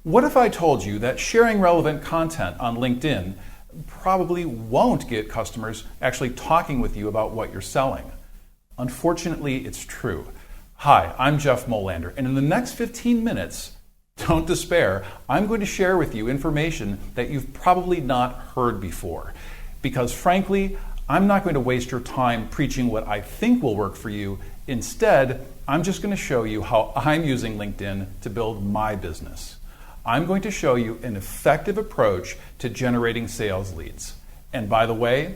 What if I told you that sharing relevant content on LinkedIn probably won't get customers actually talking with you about what you're selling? Unfortunately, it's true. Hi, I'm Jeff Molander, and in the next 15 minutes, don't despair, I'm going to share with you information that you've probably not heard before. Because frankly, I'm not going to waste your time preaching what I think will work for you. Instead, I'm just going to show you how I'm using LinkedIn to build my business. I'm going to show you an effective approach to generating sales leads. And by the way,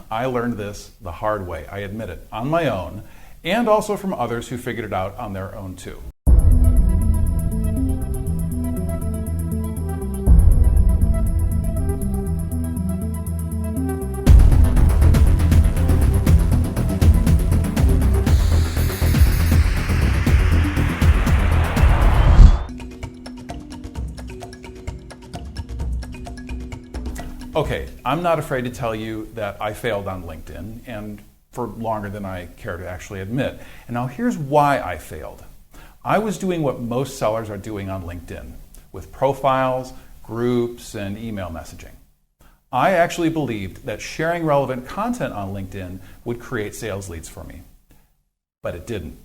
I learned this the hard way, I admit it, on my own, and also from others who figured it out on their own too. Okay, I'm not afraid to tell you that I failed on LinkedIn, and for longer than I care to actually admit. And now here's why I failed. I was doing what most sellers are doing on LinkedIn, with profiles, groups, and email messaging. I actually believed that sharing relevant content on LinkedIn would create sales leads for me. But it didn't.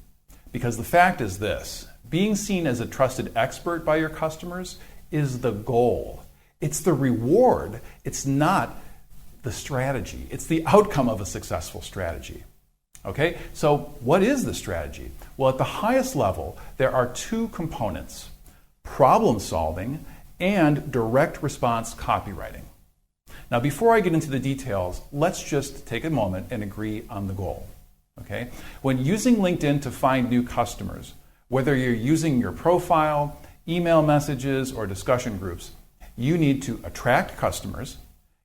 Because the fact is this, being seen as a trusted expert by your customers is the goal. It's the reward, it's not the strategy. It's the outcome of a successful strategy. Okay, so what is the strategy? Well, at the highest level, there are two components, problem solving and direct response copywriting. Now, before I get into the details, let's just take a moment and agree on the goal. Okay, when using LinkedIn to find new customers, whether you're using your profile, email messages, or discussion groups, you need to attract customers,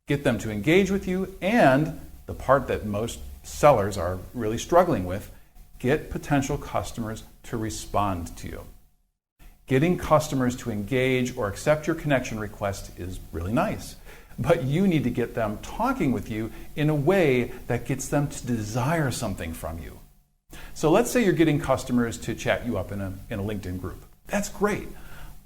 get them to engage with you, and the part that most sellers are really struggling with, get potential customers to respond to you. Getting customers to engage or accept your connection request is really nice, but you need to get them talking with you in a way that gets them to desire something from you. So let's say you're getting customers to chat you up in a LinkedIn group. That's great.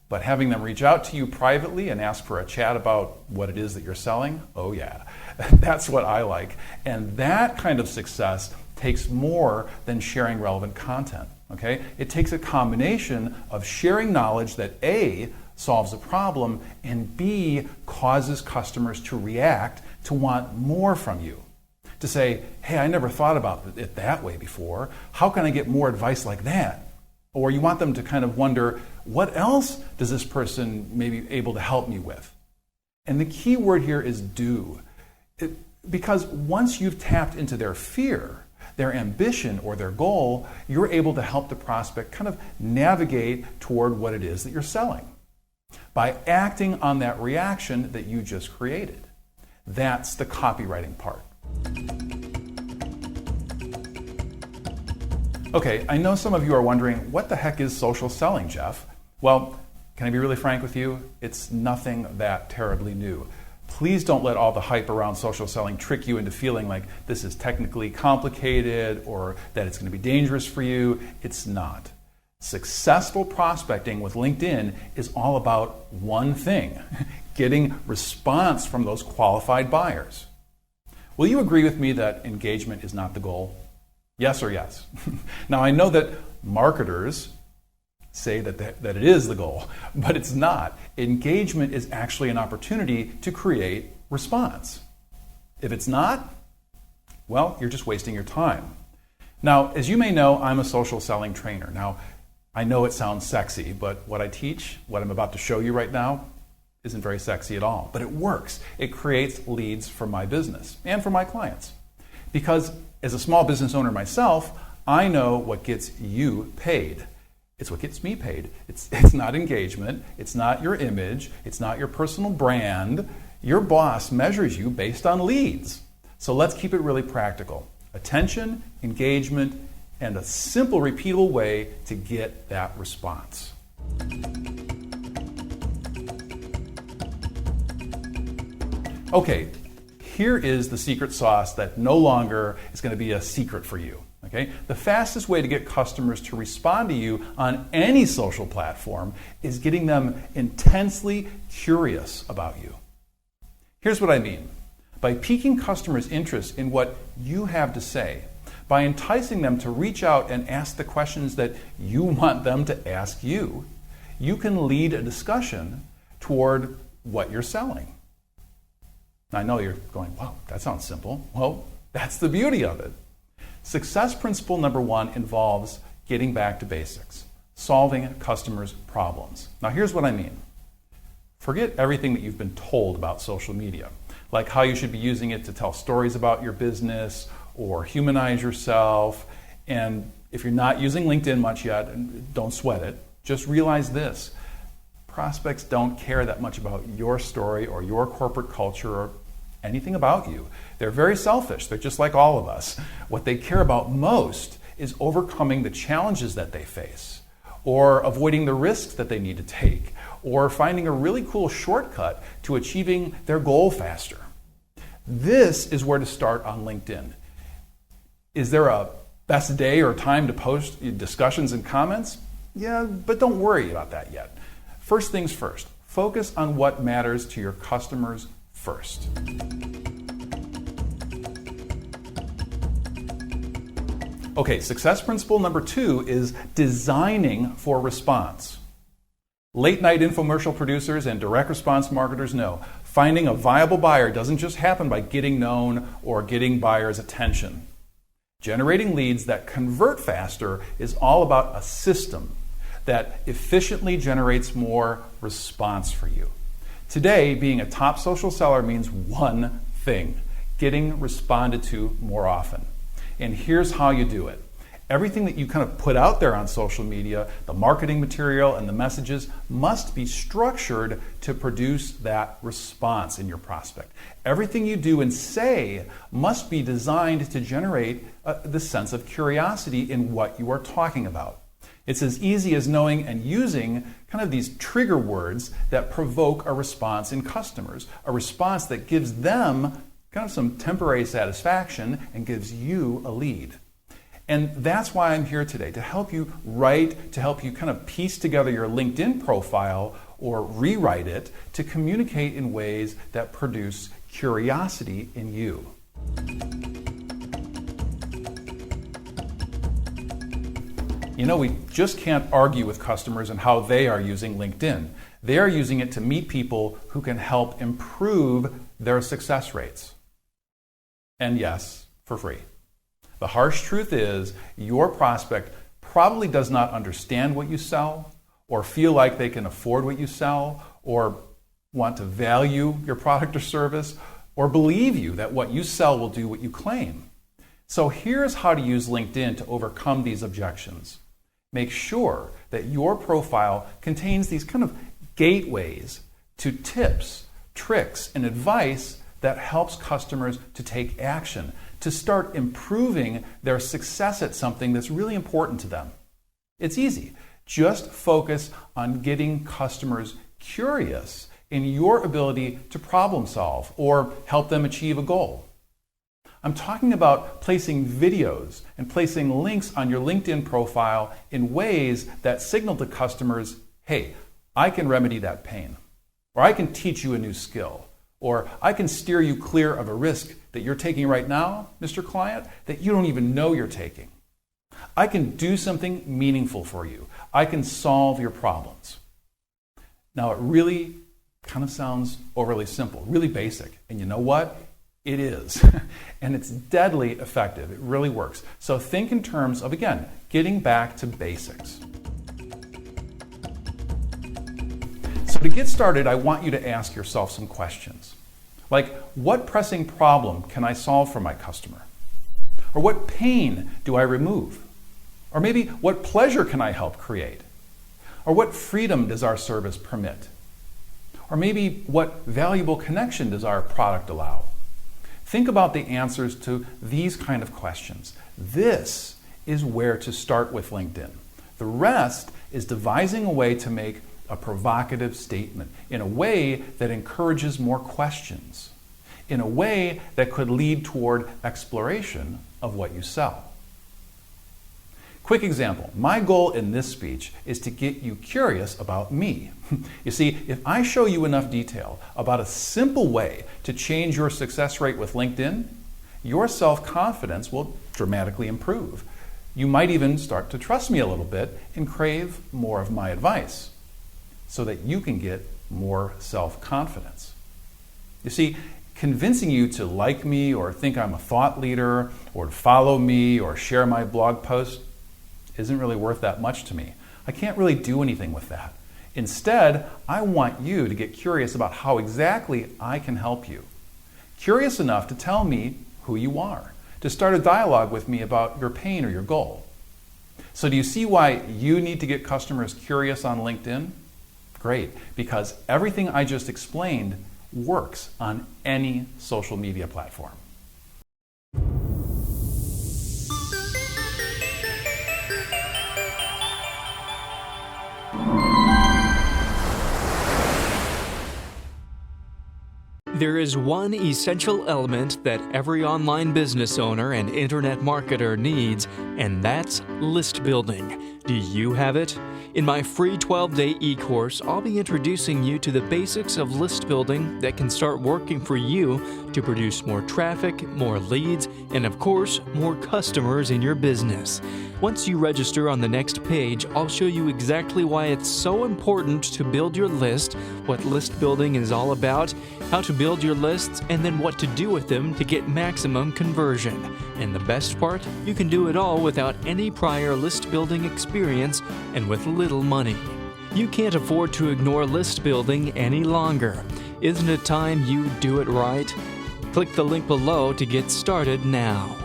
But having them reach out to you privately and ask for a chat about what it is that you're selling, oh yeah, that's what I like. And that kind of success takes more than sharing relevant content, okay? It takes a combination of sharing knowledge that A, solves a problem, and B, causes customers to react, to want more from you. To say, hey, I never thought about it that way before. How can I get more advice like that? Or you want them to kind of wonder, what else does this person maybe able to help me with? And the key word here is do. Because once you've tapped into their fear, their ambition, or their goal, you're able to help the prospect kind of navigate toward what it is that you're selling by acting on that reaction that you just created. That's the copywriting part. Okay, I know some of you are wondering, what the heck is social selling, Jeff? Well, can I be really frank with you? It's nothing that terribly new. Please don't let all the hype around social selling trick you into feeling like this is technically complicated or that it's going to be dangerous for you. It's not. Successful prospecting with LinkedIn is all about one thing, getting response from those qualified buyers. Will you agree with me that engagement is not the goal? Yes or yes? Now, I know that marketers say that it is the goal, but it's not. Engagement is actually an opportunity to create response. If it's not, well, you're just wasting your time. Now, as you may know, I'm a social selling trainer. Now, I know it sounds sexy, but what I teach, what I'm about to show you right now, isn't very sexy at all, but it works. It creates leads for my business and for my clients. Because as a small business owner myself, I know what gets you paid. It's what gets me paid. It's not engagement. It's not your image. It's not your personal brand. Your boss measures you based on leads. So let's keep it really practical. Attention, engagement, and a simple, repeatable way to get that response. Okay, here is the secret sauce that no longer is going to be a secret for you. Okay? The fastest way to get customers to respond to you on any social platform is getting them intensely curious about you. Here's what I mean. By piquing customers' interest in what you have to say, by enticing them to reach out and ask the questions that you want them to ask you, you can lead a discussion toward what you're selling. I know you're going, wow, that sounds simple. Well, that's the beauty of it. Success principle number 1 involves getting back to basics, solving customers' problems. Now, here's what I mean. Forget everything that you've been told about social media, like how you should be using it to tell stories about your business or humanize yourself. And if you're not using LinkedIn much yet, don't sweat it. Just realize this. Prospects don't care that much about your story or your corporate culture or anything about you. They're very selfish. They're just like all of us. What they care about most is overcoming the challenges that they face, or avoiding the risks that they need to take, or finding a really cool shortcut to achieving their goal faster. This is where to start on LinkedIn. Is there a best day or time to post discussions and comments? Yeah, but don't worry about that yet. First things first, focus on what matters to your customers first. Okay, success principle number 2 is designing for response. Late night infomercial producers and direct response marketers know finding a viable buyer doesn't just happen by getting known or getting buyers' attention. Generating leads that convert faster is all about a system that efficiently generates more response for you. Today, being a top social seller means one thing: getting responded to more often. And here's how you do it. Everything that you kind of put out there on social media, the marketing material and the messages, must be structured to produce that response in your prospect. Everything you do and say must be designed to generate the sense of curiosity in what you are talking about. It's as easy as knowing and using kind of these trigger words that provoke a response in customers, a response that gives them kind of some temporary satisfaction and gives you a lead. And that's why I'm here today, to help you write, to help you kind of piece together your LinkedIn profile or rewrite it to communicate in ways that produce curiosity in you. You know, we just can't argue with customers on how they are using LinkedIn. They are using it to meet people who can help improve their success rates. And yes, for free. The harsh truth is, your prospect probably does not understand what you sell, or feel like they can afford what you sell, or want to value your product or service, or believe you that what you sell will do what you claim. So here's how to use LinkedIn to overcome these objections. Make sure that your profile contains these kind of gateways to tips, tricks, and advice that helps customers to take action, to start improving their success at something that's really important to them. It's easy. Just focus on getting customers curious in your ability to problem solve or help them achieve a goal. I'm talking about placing videos and placing links on your LinkedIn profile in ways that signal to customers, hey, I can remedy that pain, or I can teach you a new skill, or I can steer you clear of a risk that you're taking right now, Mr. Client, that you don't even know you're taking. I can do something meaningful for you. I can solve your problems. Now, it really kind of sounds overly simple, really basic. And you know what? It is. And it's deadly effective. It really works. So think in terms of, again, getting back to basics. So to get started, I want you to ask yourself some questions. Like, what pressing problem can I solve for my customer? Or what pain do I remove? Or maybe what pleasure can I help create? Or what freedom does our service permit? Or maybe what valuable connection does our product allow? Think about the answers to these kind of questions. This is where to start with LinkedIn. The rest is devising a way to make a provocative statement in a way that encourages more questions, in a way that could lead toward exploration of what you sell. Quick example. My goal in this speech is to get you curious about me. You see, if I show you enough detail about a simple way to change your success rate with LinkedIn, your self-confidence will dramatically improve. You might even start to trust me a little bit and crave more of my advice so that you can get more self-confidence. You see, convincing you to like me or think I'm a thought leader or to follow me or share my blog post isn't really worth that much to me. I can't really do anything with that. Instead, I want you to get curious about how exactly I can help you. Curious enough to tell me who you are, to start a dialogue with me about your pain or your goal. So do you see why you need to get customers curious on LinkedIn? Great, because everything I just explained works on any social media platform. There is one essential element that every online business owner and internet marketer needs, and that's list building. Do you have it? In my free 12-day e-course, I'll be introducing you to the basics of list building that can start working for you to produce more traffic, more leads, and of course, more customers in your business. Once you register on the next page, I'll show you exactly why it's so important to build your list, what list building is all about, how to build your lists, and then what to do with them to get maximum conversion. And the best part, you can do it all without any prior list building experience and with little money. You can't afford to ignore list building any longer. Isn't it time you do it right? Click the link below to get started now.